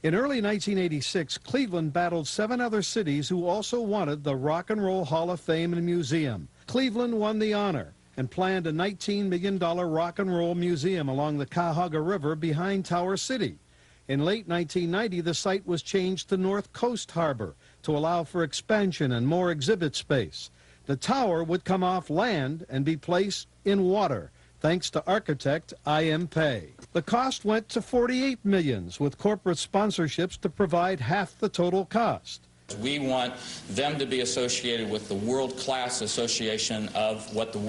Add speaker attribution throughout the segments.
Speaker 1: In early 1986, Cleveland battled 7 other cities who also wanted the Rock and Roll Hall of Fame and Museum. Cleveland won the honor and planned a $19 million rock and roll museum along the Cuyahoga River behind Tower City. In late 1990, the site was changed to North Coast Harbor to allow for expansion and more exhibit space. The tower would come off land and be placed in water, thanks to architect I.M. Pei. The cost went to $48 million, with corporate sponsorships to provide half the total cost.
Speaker 2: We want them to be associated with the world-class association of what the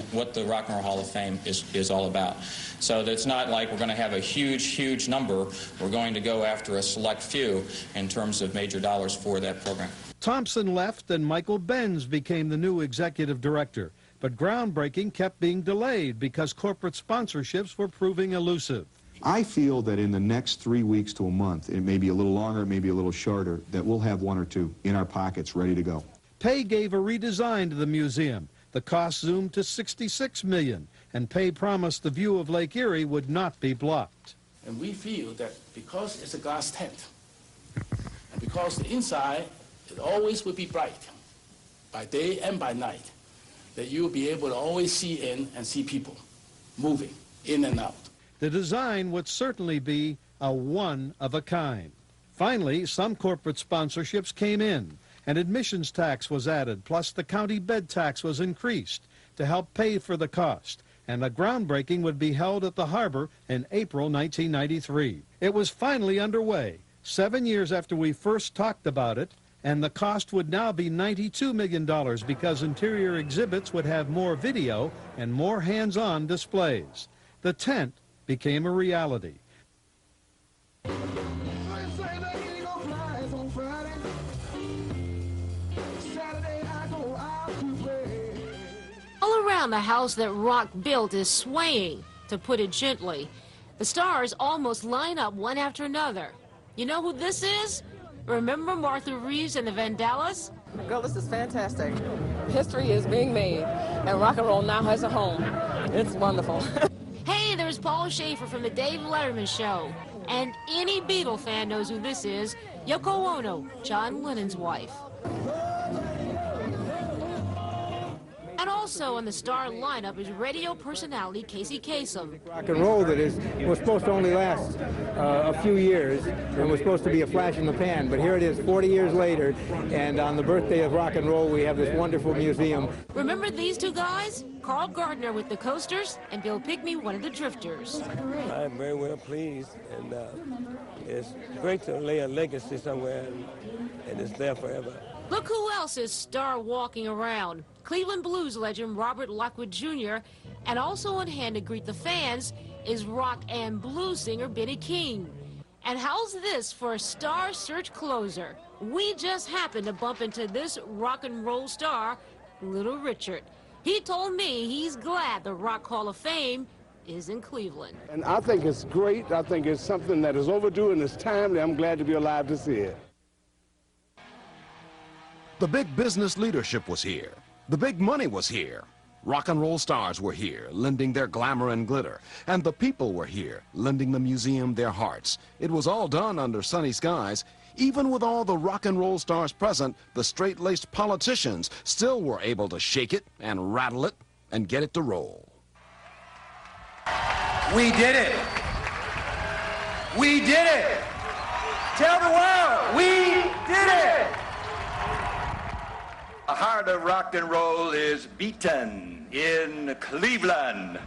Speaker 2: Rock and Roll Hall of Fame is all about. So that it's not like we're going to have a huge number. We're going to go after a select few in terms of major dollars for that program.
Speaker 1: Thompson left and Michael Benz became the new executive director. But groundbreaking kept being delayed because corporate sponsorships were proving elusive.
Speaker 3: I feel that in the next 3 weeks to a month, it may be a little longer, it may be a little shorter, that we'll have 1 or 2 in our pockets ready to go.
Speaker 1: Pei gave a redesign to the museum. The cost zoomed to $66 million, and Pei promised the view of Lake Erie would not be blocked.
Speaker 4: And we feel that because it's a glass tent, and because the inside, it always will be bright, by day and by night, that you'll be able to always see in and see people moving in and out.
Speaker 1: The design would certainly be a one-of-a-kind. Finally, some corporate sponsorships came in. An admissions tax was added, plus the county bed tax was increased to help pay for the cost. And a groundbreaking would be held at the harbor in April 1993. It was finally underway, 7 years after we first talked about it, and the cost would now be $92 million because interior exhibits would have more video and more hands-on displays. The tent became a reality.
Speaker 5: All around the house that Rock built is swaying, to put it gently. The stars almost line up one after another. You know who this is? Remember Martha Reeves and the Vandellas?
Speaker 6: Girl, this is fantastic. History is being made, and rock and roll now has a home. It's wonderful.
Speaker 5: Hey, there's Paul Schaefer from the Dave Letterman Show. And any Beatle fan knows who this is. Yoko Ono, John Lennon's wife. And also on the star lineup is radio personality Casey Kasem.
Speaker 7: Rock and roll that was supposed to only last a few years and was supposed to be a flash in the pan, but here it is 40 years later, and on the birthday of rock and roll we have this wonderful museum.
Speaker 5: Remember these two guys? Carl Gardner with the Coasters and Bill Pigmy, one of the Drifters.
Speaker 8: I'm very well pleased, and it's great to lay a legacy somewhere, and it's there forever.
Speaker 5: Look who else is star walking around. Cleveland Blues legend Robert Lockwood Jr. And also on hand to greet the fans is rock and blues singer Benny King. And how's this for a star search closer? We just happened to bump into this rock and roll star, Little Richard. He told me he's glad the Rock Hall of Fame is in Cleveland.
Speaker 9: And I think it's great. I think it's something that is overdue and it's timely. I'm glad to be alive to see it.
Speaker 10: The big business leadership was here. The big money was here. Rock and roll stars were here, lending their glamour and glitter. And the people were here, lending the museum their hearts. It was all done under sunny skies. Even with all the rock and roll stars present, the straight-laced politicians still were able to shake it and rattle it and get it to roll.
Speaker 11: We did it. We did it. Tell the world, we did it. The heart of rock and roll is beaten in Cleveland.